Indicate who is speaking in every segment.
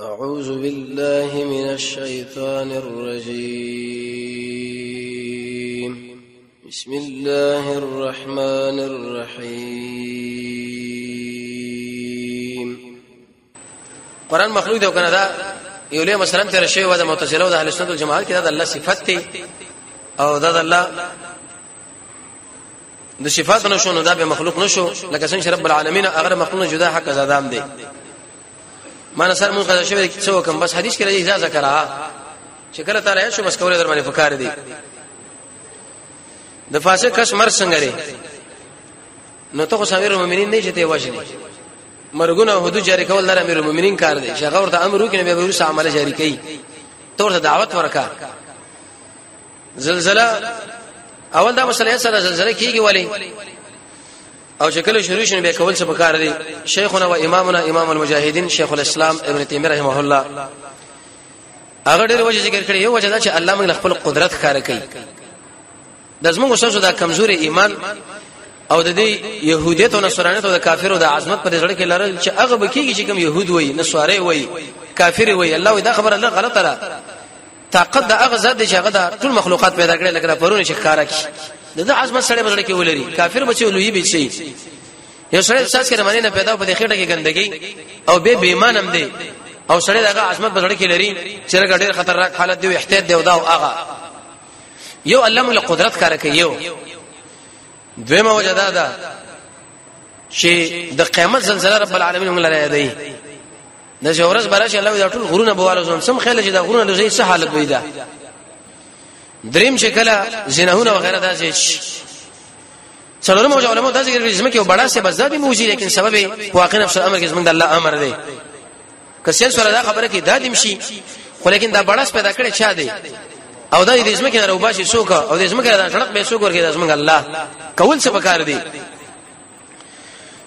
Speaker 1: أعوذ بالله من الشيطان الرجيم. بسم الله الرحمن الرحيم. قرآن مخلوق دی او کنه دا یو له مثلا تر شی و د معتزله او د اهل سنت والجماعت کې دا الله صفات دی او دا الله د صفات نشو نو دا به مخلوق نشو لکه څنګه رب العالمین اگر مخلوق جدا حق زادام دی ما سره مونږ غږ شوی څه وکم بس حدیث کې راځي اجازه کرا چې کله تعالی شو بس کوله در باندې فکر دی د فاسق کس مر څنګه لري نو ته خو امیر المؤمنین نه چته وژنې مرګونه حدود جاری کول در امیر المؤمنین کار دی چې هغه ورته امر وکړي به ورسره عمل جاری کوي ته ورته دعوت ورکا زلزلہ اول دا مسله سره زلزلہ کیږي ولی او شکل شروع شنه به کول څه پکار دي شیخنا و امامنا امام المجاهدین شیخ الاسلام ابن تیمیه رحمه الله هغه ډېر وجه ذکر کړی یو وجه دا چې الله موږ خپل قدرت ښکار کوي د زموږ وسوسه دا کمزوري ایمان او د دې يهودیت او نصرانیت او د کافرو د عظمت پر ځړ کې لرل چې هغه بکیږي چې کوم يهود وای نصاري وای کافر وای الله دا خبره الله غلطه را طاقت دا هغه ذات چې هغه د ټول مخلوقات پیدا کړل لکه پرونه چې ښکارا کی د عظمت سره بدل کې ولري کافر بچو لوی به شي یو سره احساس کړه معنی نه پیدا په دې خېټه کې ګندګي او به ایمان هم دی او سره دغه عظمت بدل کې لري چې هغه ډېر خطرناک حالت دی احتیاط دی او دا هغه یو الله موږ قدرت کار کوي یو دویمه وجه دا چې د قیامت زلزلہ رب العالمین موږ لري دی د جورز براش الله دا ټول غرونه بواله زوم سم خیال چې دا غرونه د زې حالت وي دا دریم شکل زناهونه وغیرہ دا چې څلورم علماء دا ذکر کوي چې یو بڑا سے بزادي موجي لیکن سبب واقع نفس الامر کې زمونږ د الله امر دی کسین سره دا خبره کې دادم شي خو لیکن دا بڑا پیدا کړي چا دی او دا دې زمکه نه وباشي څوک او دې زمکه دا سړک به څوک ورګي د زمونږ الله کول څه پکار دی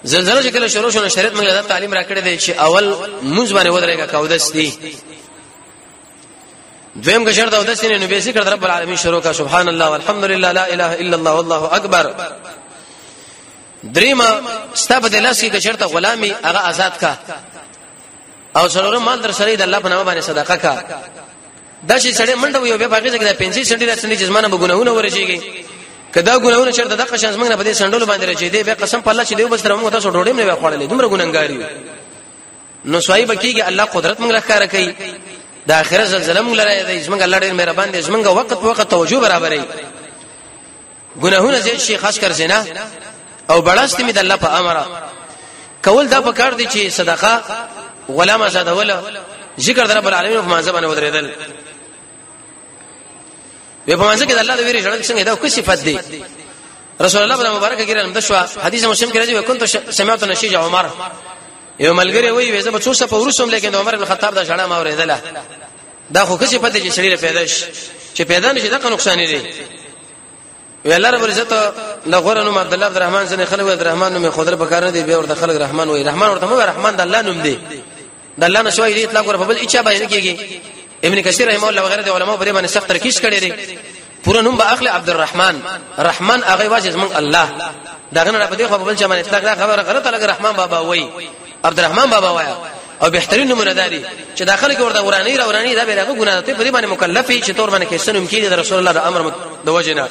Speaker 1: زلزلہ چې کله شروع شونه شریعت موږ دا تعلیم را کړی دی چې اول موږ باندې ودرېګه کاودس دی دویم کا شرط او د سینې نو به ذکر رب العالمین شروع کا سبحان الله والحمد لله لا اله الا الله والله اکبر دریما ستاب د لاس کې شرط غلامی هغه آزاد کا او څلورم مال در سره د الله په نامه باندې صدقه کا دا چې سړی منډه وي به باقي ځکه 50 سنټي راځي چې زمانه بګونهونه ورشيږي کدا ګونهونه شرط د قشان زمنګ نه په دې سندول باندې راځي دی به قسم په الله چې دی بس تر موږ تاسو ډوډۍ نه خوړلې دومره ګوننګاری نو سوای بکیږي الله قدرت موږ لکاره کوي د اخرت زلزلہ موږ لري د زمنګ الله ډېر مهربان دی زمنګ وخت توجه برابرې ګناهونه زیات شي خاص کر زنا او بڑاست می د الله په امر کول دا پکار دي چې صدقه غلام آزاد ولا ذکر در رب العالمین په منځ باندې ودرېدل په منځ کې د الله د ویری جوړ څنګه دا کوم صفات دي رسول الله صلی الله مبارک کړه د شوا حدیث مسلم کې راځي وکنت سمعت نشیج عمر یو ملګری وی زه به څو څه پورسوم لیکن عمر بن خطاب دا شړه ما اوریدله دا خو کسي پته چې شړې پیدا شي چې پیدا نشي دا نقصان دی وی الله رب عزت لغورن عبد الله عبد الرحمن سن خلق عبد الرحمن نو خضر بکار نه دی به ورته خلق رحمان وی رحمان ورته مو رحمان د الله نوم دی د الله نشوي دی اطلاق ور په بل اچا باندې کېږي ابن کثیر رحمه الله وغيرها د علماء په باندې سخت ترکیز کړي دي پورا نوم به اخلي عبد الرحمن رحمان هغه واجب من الله دا غنه په دې خو په بل چا باندې اطلاق دا خبره غلطه لګ رحمان بابا وی عبد الرحمن بابا وایا او بهترین نمونه داري چې داخله کې ورته ورانی دا به هغه ګناه ته په دې باندې مکلف چې تور باندې کې سنم کې د رسول الله د امر د وجنه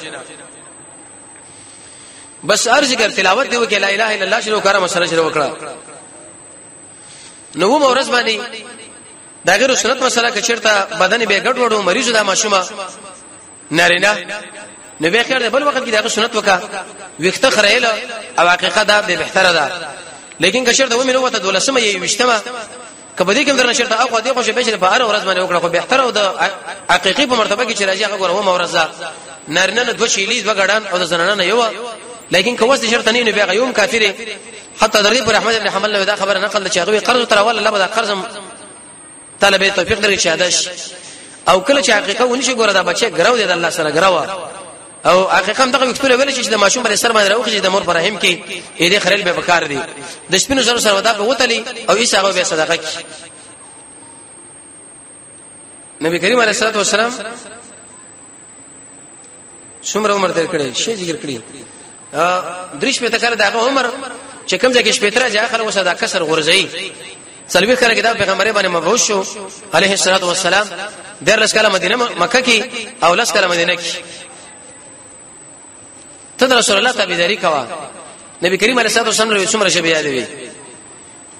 Speaker 1: بس ارج کر تلاوت دی وکي لا اله الا الله شنو کار مسله شروع وکړه نو مورز باندې دا غیر سنت مسله کې چیرته بدن به ګډ وډو مریض دا ماشومه نارینه نو به خیر بل وخت کې دا سنت وکا وخته خړېله او حقیقت دا به بهتره ده لیکن کشر ته ومنو وته دولسمه یې وشتمه کبدی کوم درنه شرط اخو دی خو به په هر ورځ باندې وکړه خو بهتره او د حقيقي په مرتبه کې چې راځي هغه ګوره مورزه نارینه دوه شیلیز وګړان او د زنانه نه یو لیکن کوم څه شرط نه به غيوم کافر حتی درې پر احمد بن حنبل له دا خبره نقل چې هغه قرض تر اول الله به قرض طلبه توفیق درې شهادت او کله چې حقیقت ونشي ګوره دا بچي ګراو دی د الله سره ګراو او حقیقت دغه وکټوره ویل چې د ماشوم پر سر باندې راوخی د مور پر رحم کې اې دې خړل به وکړ دي د سپینو زرو سره ودا په وتلی او ایسه هغه به صدقه کی نبی کریم علیه الصلاه والسلام څومره عمر تیر کړی شي ذکر کړی دریش په تکر دغه عمر چې کوم ځای کې شپېتره ځای اخر وسه دا کسر غورځي سلوي کړه کتاب پیغمبر باندې مبعوث شو عليه الصلاه والسلام در لس کله مدینه مکه کې او لس کله مدینه کې ته رسول الله تابعداري کوا نبی کریم علیه الصلاه والسلام څومره شی بیان دی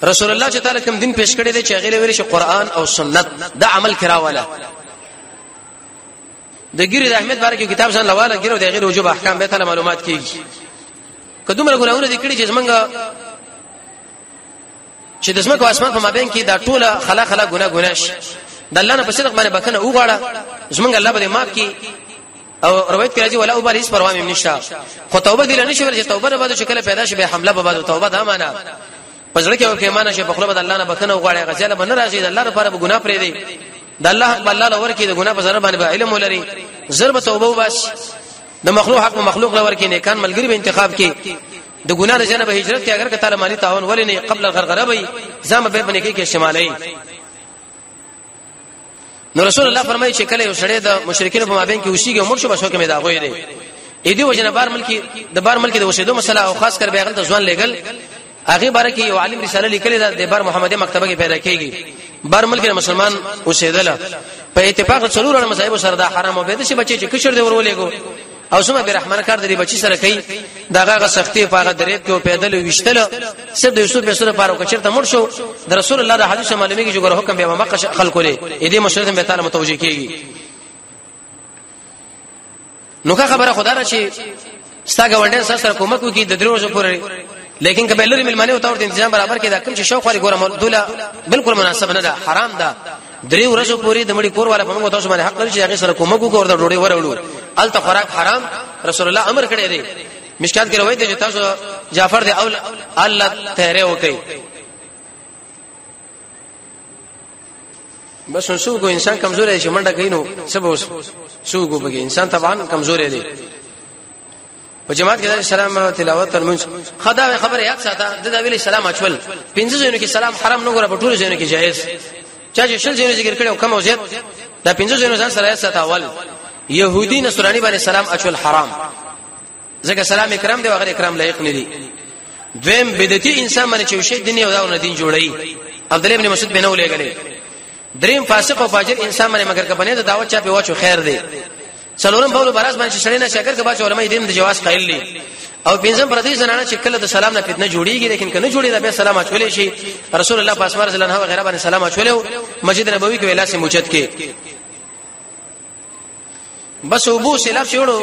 Speaker 1: رسول الله چې تعالی کوم دین پیش کړی دی چې هغه ویل شي قران او سنت دا عمل کراواله د ګیری د احمد بارک کتاب ځان لواله ګیرو د غیر وجوب احکام به تعالی معلومات کیږي کدومره ګناونه دي کړی چې زمونږ چې د زمکو اسمان په مابین کې دا ټوله خلا ګناه شي د الله نه په صدق باندې بکنه وغواړه زمونږ الله به معاف کړي او روایت کې راځي ولا اوبر هیڅ پروا مې نشته خو توبه دې نه شي ورته توبه نه بعد شکل پیدا شي به حمله به بعد توبه دا معنا پزړه کې ورکه معنا شي په خپل بد الله نه بکنه وغواړي غزاله باندې راځي د الله لپاره به ګناه پرې دی د الله لور کې د ګناه په ضرر باندې علم ولري ضرب توبه وباس د مخلوق حق مخلوق لور کې نیکان ملګری به انتخاب کې د ګناه نه جنبه هجرت کې اگر که تعالی مالی تعاون ولې نه قبل الغرغره وي زما به باندې کې شمالي نو رسول الله فرمایي چې کله یو سړی د مشرکین په مابین کې وشيږي عمر شو بشو کې مې دا غوي دی اې دی وجنه بار ملک د وسیدو مسله او خاص کر به غلط ځوان لګل هغه باره کې یو عالم رساله لیکلې ده د بار محمدي مکتبه کې پیدا کیږي بار ملک مسلمان وسیدله په اتفاق څلور مذاهب سره دا حرام او به د شي بچي چې کشر دی ورولېګو او سمه به رحمان کار د بچی سره کوي داغه سختي په هغه درېت کې پیدل وشتل سب د یوسف به سره پارو کچرته مړ شو د رسول الله د حدیث معلومه کې چې ګره حکم به مکه خلق لري دې مشرت به تعالی متوجه کیږي نو کا خبره خدا را شي ستا ګوندې سره کومک وکي د درو ورځې پورې لیکن کله لري ملمنه او تور د تنظیم برابر کې دا کوم چې شوق لري ګوره دوله بالکل مناسب نه ده حرام ده درې ورځې پورې د مړي کور والا په موږ تاسو باندې حق لري چې هغه سره کومک وکړو د ډوډۍ ورولو الته خوراک حرام رسول الله امر کړی دی مشکات کې روایت دی چې تاسو جعفر دی او الله تهره وکي بس شو کو انسان کمزور دی چې منډه کوي نو سبو شو کو بګي انسان طبعا کمزور دی په جماعت کې سلام تلاوت ترمنځ خدا خبره یاد ساته د نبی سلام اچول 15 ځینو کې سلام حرام نه ګوره په ټولو ځینو کې جایز چا چې شل ځینو ذکر کړي او کم او زیات دا 15 ځینو ځان سره ساته اول يهودي نصراني باندې سلام اچول حرام ځکه سلام اکرام دی او غیر اکرام لایق نه دي دویم بدعتي انسان باندې چې شی دین او دا دین جوړي عبد الله ابن مسعود بنو لګلې دریم فاسق او فاجر انسان باندې مگر کبنه د دعوت چا په واچو خیر دی څلورم بوله براز باندې شړې نه شکر کبا چې علماء دین د جواز قائل دي او پنځم پردي زنانه چې کله د سلام نه فتنه جوړيږي لیکن کنه جوړي دا به سلام اچولې شي رسول الله پاس مر رضی الله عنه غیره باندې سلام اچولیو مسجد نبوي کې ویلا سي موجد کې بس ابو سلام شوړو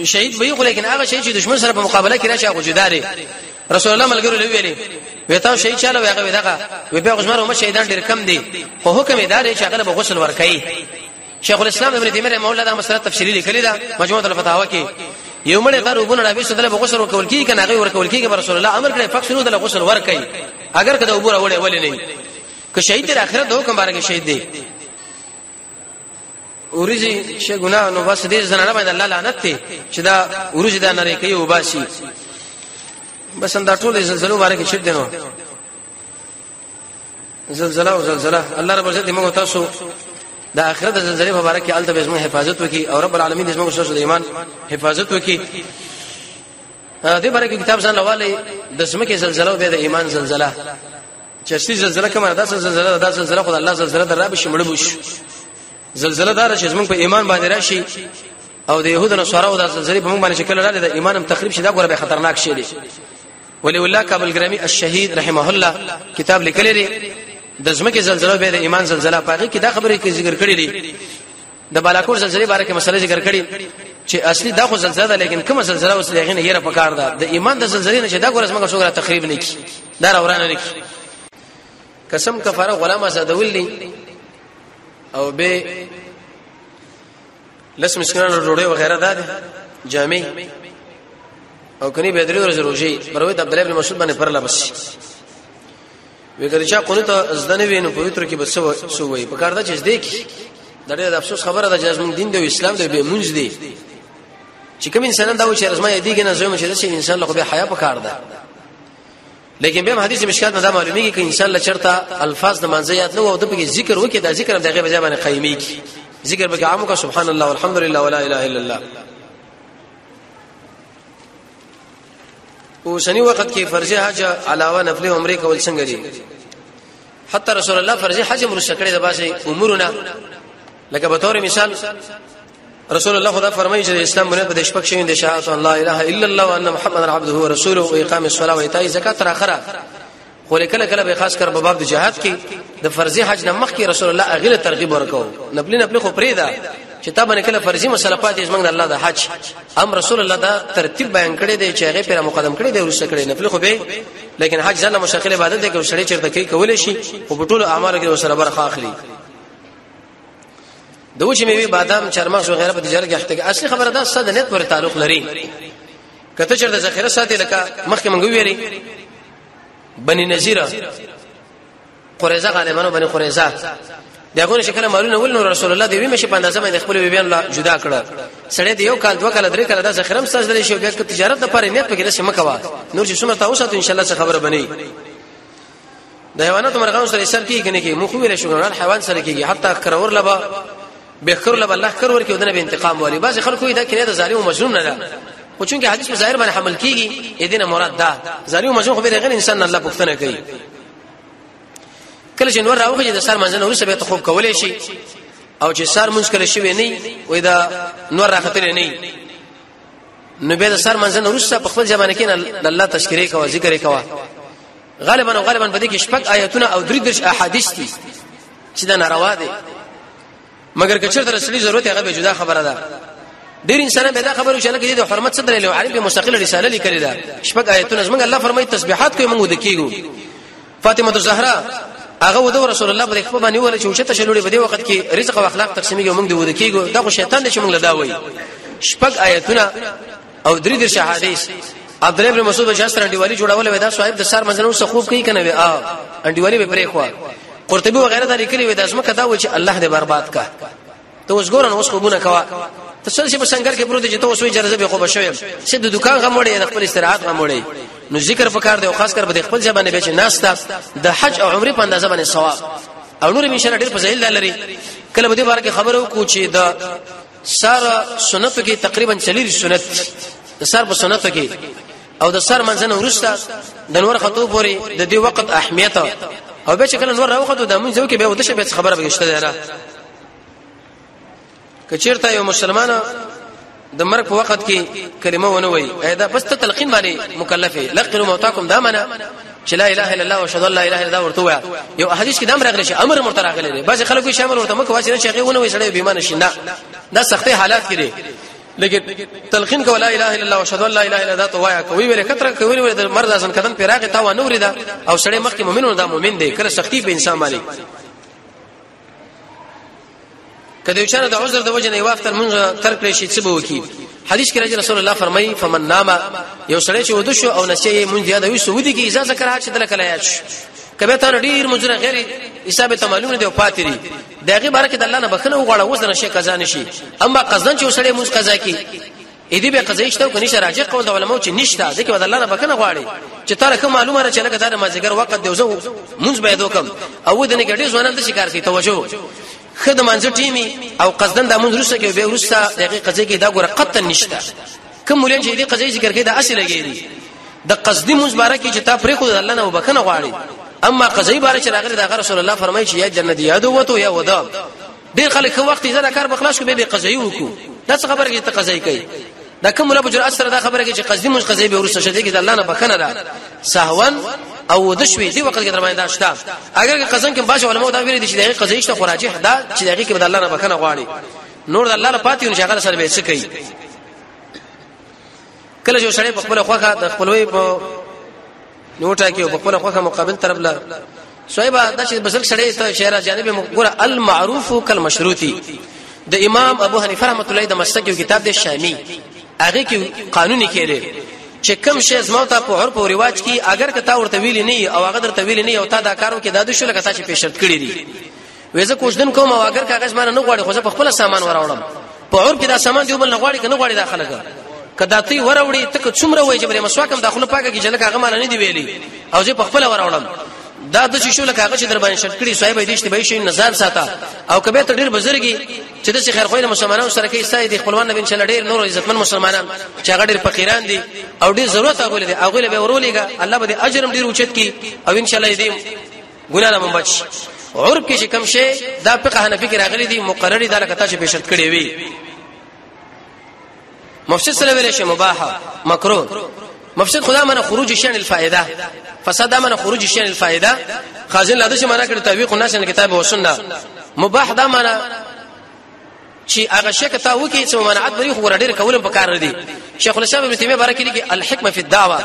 Speaker 1: شهید به یو لیکن هغه شهید چې دشمن سره په مقابله کې راشي هغه جداري رسول الله ملګرو لوي ویلي وتا شهید چاله هغه ودغه وی په غزمر هم شهیدان ډیر کم دي خو حکم ادارې چې هغه به غسل ورکړي شیخ الاسلام ابن تیمیه مولا دا مسله تفصیلی لیکلی دا مجموعه الفتاوا کې یو مړ قربونه راوي سدل به غسل ورکول کی کنه هغه ورکول کی رسول الله امر کړی فقسرو د غسل ورکړي اگر کده وبره وړي ولې نه که شهید تر اخرت د حکم بارګه شهید دی اورځي شي ګناه نو بس دې زنانه باندې الله لعنت ته چې دا اورځي دا نری کوي وباسي بس دا ټول زلزلو بارګه شید دینو زلزلہ الله رب عزت موږ تاسو د اخرت د زلزلې په اړه کې الته به زموږ حفاظت وکي او رب العالمین دې زموږ سره د ایمان حفاظت وکي دې باره کې کتاب ځان لواله د زمکه زلزلہ او د ایمان زلزلہ چې اصلي زلزلہ کومه ده زلزلہ د زلزلہ خدای الله زلزلہ درابه شمړ بوش زلزلہ دار چې زموږ په ایمان باندې راشي او د يهودو نصارا او د زلزلې په موږ باندې شکل راځي د ایمان هم تخریب شي دا ګوره به خطرناک شي دي ولی الله کابل ګرامی الشهید رحمه الله کتاب لیکلی دی د زمکه زلزلہ به د ایمان زلزلہ پاږي کې دا خبره کې ذکر کړی دی د بالاکوټ زلزلې باره کې مسله ذکر کړی چې اصلي دا خو زلزلہ ده لیکن کومه زلزلہ اوس لغې نه یره پکار ده د ایمان د زلزلې نه چې دا ګوره زمکه څوګره تخریب نه کی دا راورانه نه کی قسم کفاره غلام آزادولي او به لس مسکینانو ډوډۍ وغیرہ ده جامع او کني به درې ورځې روزي بروي عبد الله بن مسعود باندې پرلا بس وګورئ چې قنوت ازدنه وینو پویتر کې بس سو وي په کار دا چې دې کې د ډېر افسوس خبره ده چې موږ دین د اسلام د به مونږ دی چې کوم انسان دا و چې رسمه دې کې نه زوی مشه چې انسان له به حیا په کار ده لیکن به حدیث مشکات نه دا معلومیږي چې انسان له چرته الفاظ د منځيات نو او د په ذکر وکي دا ذکر دغه بجا باندې قایمي کی ذکر به عامو کا سبحان الله والحمد لله ولا اله الا الله او شنی وخت کې فرض حج علاوه نفل عمره کول څنګه دي حتی رسول الله فرضي حج مرسته کړی د باسي امورونه لکه به تور مثال رسول الله خدا فرمایي چې اسلام باندې په شپږ شین د شهادت الله اله الا الله وان محمد عبده ورسوله او اقام الصلاه و ایتاء الزکات تر اخره خو کله کله به خاص کر په باب د جهاد کې د فرضي حج نه مخکې رسول الله اغله ترغیب ورکاو نبل خو پریدا چې تا باندې کله فرضي مسله پاتې زمنګ الله د حج رسول الله دا ترتیب بیان کړی دی چې هغه پر مقدم کړی دی ورسره کړی نفل خو به لیکن حج ځنه مشکل عبادت دی چې سړی چیرته کوي کولای شي او په ټولو اعمالو کې وسره برخه اخلي دوی چې میوه بادام چرمغز وغیرہ په تجارت کې احتیاج اصلي خبره ده صد نیت پر تعلق لري کته چیرته ذخیره ساتي لکه مخکې مونږ ویلي بني نذیر قریظه غالبانو بني قریظه دغه شکل مالونه ول رسول الله دی مشه په اندازه باندې خپل بیان لا جدا کړ سړی دی یو کال دوه کال درې کال دا ذخیره مستاجر شي بیا تجارت لپاره نیت پکې رسې مکوا نور چې څومره تاسو ته ان شاء الله څه خبره بني د حیواناتو مرغانو سره سر کیږي کنه کې مخ ویل شو نه حیوان سره کیږي حتی کرور لبا بخر لبا الله کر ور کې ودنه به انتقام والی بعض خلکو دا کړي د ظالم او مظلوم نه ده او چونکه حدیث په ظاهر باندې حمل کیږي اذن مراد ده ظالم او مظلوم خو به غیر انسان الله پښتنه کوي کله چې نور راوخه د سر منځنه ورسره به خوب کولای شي او چې سر مونږ کله شي نه وای دا نور راختل نه نو به د سر منځنه ورسره په خپل ځبانه کې الله تشکر کوي ذکر کوي غالبا په دې کې شپږ آیاتونه او درې درش احادیث دي چې دا ناروا دي مګر کچرته رسولي ضرورت هغه به جدا خبره ده ډیر انسان به دا خبرو چې لکه د حرمت صدر له عرب مستقله رساله لیکلې ده شپږ آیاتونه زمونږ الله فرمایي تسبیحات کوي موږ دکېګو فاطمه الزهرا هغه ود رسول الله په خپل باندې ول چې وشته شلوړي په دې وخت کې رزق او اخلاق تقسیمېږي موږ د دکېګو دا خو شیطان دې چې موږ لداوي شپږ آیاتونه او درې درش حدیث عبد الله بن مسعود شاستر انډیوالي جوړول وې دا صاحب د سر منځنو څخه خوب کوي کنه وې انډیوالي به پرې خو قرطبي وغيرها دا لیکلي وې د اسمه دا و چې الله دې برباد کا ته اوس ګورن اوس خوبونه کوا ته څه په څنګه کې پروت دي ته اوس وې جرزه به خو بشوي چې د دکان غموړي د خپل استراحت غموړي نو ذکر فکر دی او خاص کر به خپل ځبانه به چې ناستا د حج او عمره په اندازه باندې ثواب او نور ان شاء الله ډېر فضایل لري کله به دې بار کې خبرو کو چې د سار سنت کې تقریبا 40 سنت د سار په سنت کې او د سر منځنه ورسته د نور خطو پوري د دې وخت اهمیت او به چې کله نور راوخته د مونږ کې به ودشه به خبره بغشته ده کچیرته یو مسلمان د مرګ په وخت کې کلمه ونه وای دا بس ته تلقین باندې مکلفه لقنوا موتاکم دامنا چې لا اله الا الله واشهد ان لا اله الا الله ورته یو حدیث کې دام راغلی شي امر مرتراغلی دی بعض خلکو شامل ورته مکه واسه نه شيخ ونه وای سړی بیمانه شي نه دا سختي حالات کې دي لیکن تلقین کو لا اله الا الله واشهد ان لا اله الا الله توایا کوي ویل کتر کوي ویل د مرز ازن کدن پیراغه تا و نور دا او سړی مخکې مؤمنون دا مؤمن دی کله سختی په انسان باندې کله چې د عذر د وجه نه یوافتر مونږ ترک لشي څه به وکي حدیث کې رسول الله فرمایي فمن نام یو سړی چې ودو شو او نشي مونږ یاد وي سعودي کې اجازه کړه چې دلته کله یاش کبه ته ډیر مجره غیر حساب ته معلومه دی او پاتري دغه بارکه د الله نه بخنه وغواړه وځ نه شي قضا نشي اما قصدن چې سړی مونږ قضا کی اې دې به قضا شته کني راجع قول د علماء چې نشته ځکه د الله نه بخنه غواړي چې تاره کوم معلومه را چې لکه دا مازیګر وخت دی وزو مونږ به دوکم او د نه ګډي ځوانان د شکار کوي توجه خدمت ټیمی او قصدن د مونږ رسته کې به ورسته دغه قضا کې دا ګوره قطن نشته کوم مولین چې دې قضا ذکر کوي دا اصل لګي د قصدي مونږ بارکه چې تا پرې خو د الله نه وبخنه غواړي اما قضای بارے چې راغلی دا رسول الله فرمایي چې یا جنت یادو وته یا ودا ډیر خلک وخت یې زړه کار بخلاص کو به قضای وکړو دا څه خبره کې ته قضای کوي دا کوم له بجر اثر دا خبره کې چې قصدي مش قضای به ورسره شته کې د الله نه بخنه ده سهون او د شوي دی وخت کې درمانه دا شته اگر قسم کې باشه علماء دا ویلي چې دغه قضای شته خراجه دا چې دغه کې د الله نه بخنه غواړي نور د الله نه پاتې ون شغله سره به څه کوي کله چې سړی په خپل خوخه د خپلوي په نوټه کې په خپل خوخه مقابل طرف لا صایبه د چې بسل سړی ته شعر جانب ګوره المعروف کالمشروطي د امام ابو حنیفه رحمۃ اللہ د مستقیو کتاب د شامی هغه کې قانوني کړي چې کوم شی زمو ته په عرف او رواج کې اگر کته ورته ویل نه او هغه درته ویل نه او تا دا کارو کې دادو شو لکه تا چې پیشرت کړی دي وېزه کوښدن کوم او اگر کاغذ مان نه غواړي خو په خپل سامان وراوړم په عرف کې دا سامان دی بل نه غواړي کنه غواړي داخله کدا تی وراوړي تک څومره وای چې بل مسواکم داخله پاکه کې جلکه هغه مان نه دی ویلي او چې په خپل وراوړم دا د شیشو لکه هغه چې در باندې شرط کړی صاحب دې شته به شي نظر ساته او کبه ته ډیر بزرګي چې د خیر خوینه مسلمانانو سره کې ساي دي خپلوان نبی ان شاء الله ډیر نور عزتمن مسلمانان چې هغه ډیر فقیران دي او ډیر ضرورت هغه دي هغه به ورولېګا الله به اجر ډیر اوچت کی او ان شاء الله دې ګناه نه بچ. عرب کې چې کوم شی دا فقه حنفي کې راغلي دي مقرري دا لکه تاسو به شرط کړی وي. مفسد سره ویل شي مباح مکروه. مفسد خدا معنا خروج شان الفائده، فساد معنا خروج شان الفائده. خازن لا د شي معنا کړي توبیق الناس الكتاب والسنه. مباح دا معنا چې هغه شی کته وکي چې منعت بری خو ورډیر کولم په کار دي. شیخ الاسلام ابن تیمیه بارک لیکي الحکمه فی الدعوه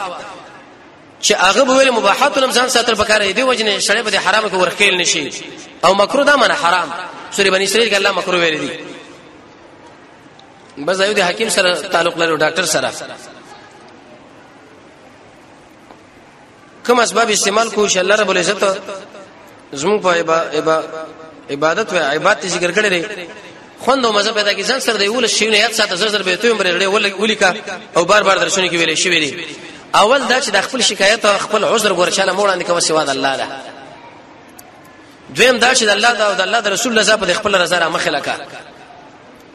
Speaker 1: چې هغه ویل مباحات لمزان ساتل په کار دي وجنه شړې په حرام کې ورخیل نشي. او مکروه دا معنا حرام. سورې بنی اسرائیل کې الله مکروه ویل دي. بس ایو د حکیم سره تعلق لري ډاکټر سره کوم اسباب استعمال کو چې الله رب العزت زموږ په عبادت او عبادت ذکر کړي لري. خوند او مزه پیدا کی ځان سره دی ول شي نه یاد ساته زر به ته عمر ولیکا او بار بار درشونه کې ویلې شي ویلي. اول دا چې د خپل شکایت او خپل عذر ورچاله موړاندې کوي سوا د الله له. دویم دا چې د الله دا او د الله د رسول الله په خپل رضا را مخه لکا.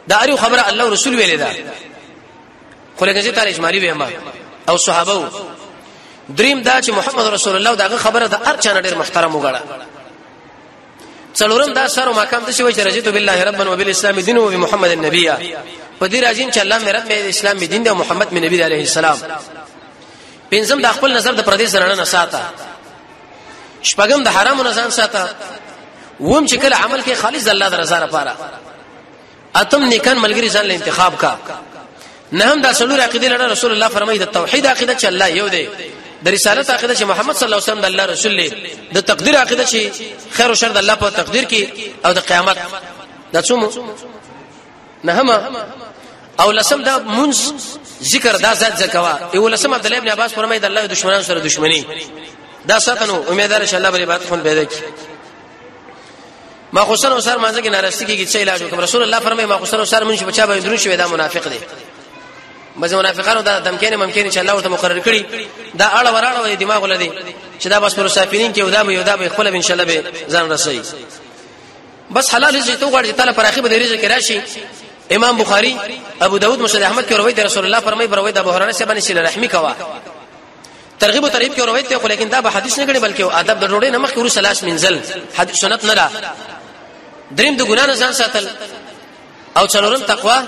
Speaker 1: دا اړو خبره الله او رسول ویلې ده. خو لکه چې تاریخ مالي ویما او صحابه. دریم دا چې محمد رسول الله داغه خبره د ارچانه ډېر محترم وګړه. څلورم دا سره مقام د شوی چې رضیت بالله ربا وبالاسلام دین او بمحمد النبي. په دې راځین چې الله مې رب مې اسلام مې دین دی او محمد مې نبی عليه السلام. پنځم د خپل نظر د پردیس نه نه ساته. شپږم د حرامو نه ځان ساته. ووم چې کله عمل کې خالص الله د رضا لپاره. اتم نیکان ملګری ځان له انتخاب کا. نهم دا څلور عقیده لري. رسول الله فرمایي د توحید عقیده چې الله یو دی، د رسالت عقیده چې محمد صلی الله علیه وسلم د الله رسول دی، د تقدیر عقیده چې خیر او شر د الله په تقدیر کې او د قیامت. دا څومره نهم او لسم دا منځ ذکر دا ذات زکوا. یو لسم عبد الله ابن عباس فرمایي د الله دشمنان سره دشمنی. دا ساتنو امیدوار شه الله بری عبادت خون پیدا کی. ما خصن او سر مانځه کې نارستی کې څه علاج وکم. رسول الله فرمایي ما خصن او سر منشي بچا به درو شوی دا منافق دی. بس منافقانو دا دمکینه ممکن چې الله ورته مقرر کړي دا اړه وراړه وي دماغ ولدي چې دا بس پر مسافرین کې یو دا به خپل ان شاء الله به ځان رسي. بس حلال رزق تو غواړي تعالی پراخي به رزق راشي. امام بخاری ابو داود مسند احمد کې روایت رسول الله فرمایي روایت ابو هريره سے باندې صله رحمی کوا. ترغیب او ترهیب کې روایت ته خو لیکن دا به حدیث نه غړي بلکې ادب د ډوډۍ نه مخ کې ورو سلاس منزل حدیث سنت نه را. دریم د ګنا نه ځان ساتل او څلورم تقوا.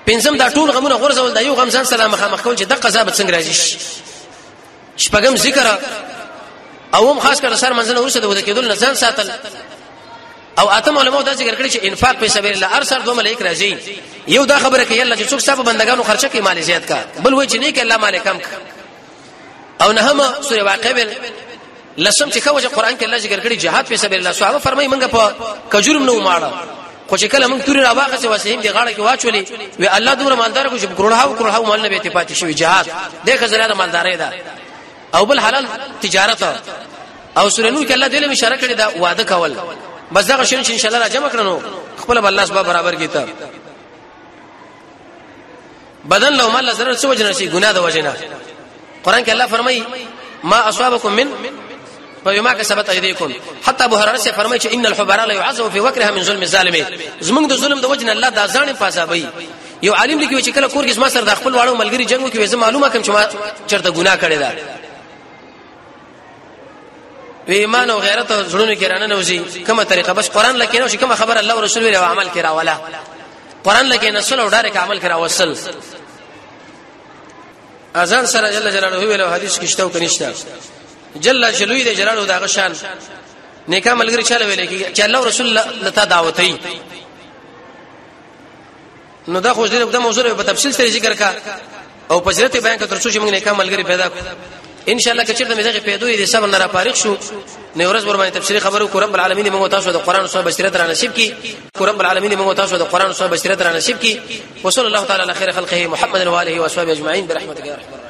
Speaker 1: پنځم دا ټول غمونه غورځول دا یو غم ځان سره مخامخ کول چې د قضا به څنګه راځي. شپږم ذکر او هم خاص کر سر منځنه ورسره د کېدل نه ځان ساتل. او اتم علماء دا ذکر کړی چې انفاق په سبیل الله ارسل دوه ملائک راځي. یو دا خبره کوي الله چې څوک صاحب بندگانو خرچه کوي مال زیات کا، بل وایي چې نه کوي الله مال کم کا. او نه هم سوره واقعه بل لسم چې کوجه قران کې الله ذکر کړی jihad په سبیل الله. صحابه فرمایي منګه په کجورم نو ماړه خو چې کله موږ توري راواخه چې وسیم دی غاړه کې واچولې وی الله دومره مالدار کو چې کروڑه مال نه به اتفاق شي. jihad دغه زړه مالداري ده. او بل حلال تجارت. او سوره نور کې الله دې له اشاره کړی دا وعده کول. بس دا شین ان شاء الله را جمع کړنو خپل الله سبحانه برابر کیتا. بدن لو مال ضرر څه وجنه شي ګناه د وجنه. قران کې الله فرمایي ما اصابكم من فبما كسبت ايديكم. حتى ابو هريره سے فرمایي چې ان الحبراء لا يعذب في وكرها من ظلم الظالمين. زمونږ د ظلم د وجنه الله دا ځان په حسابي. یو عالم لیکي چې کله کور کې ما سره د خپل واړو ملګری جنگ وکړي زه معلومه کوم چې ما چرته ګناه کړی دا. ایمان او غیرت او زړونو کې رانه نوځي کومه طریقه. بس قران لکه نو چې کومه خبر الله او رسول او عمل کې راولا. قران لکه نسل او ډایرک عمل کې راوصل. اذان سره جل جلاله ویلو حدیث کې شته او کنيشته. جل جلوی دې جلاله دا غشان نیکه ملګری چاله ویلې چې الله او رسول لته دعوت ای. نو دا خو دې د موضوع په تفصیل سره ذکر کا او پجرت بیان کړ ترڅو چې موږ نیکه ملګری پیدا کړو. ان شاء الله کچې د مزه پیدا دي صبر نه را فارغ شو نو ورځ ور باندې تفسیر خبرو کو. رب العالمین موږ تاسو د قران او سنت بصیرت را نصیب کی. رب العالمین موږ تاسو د قران او سنت بصیرت را نصیب کی. وصلی الله تعالی علی خیر خلقه محمد و علیه و اصحابہ اجمعین برحمتک یا رحمن.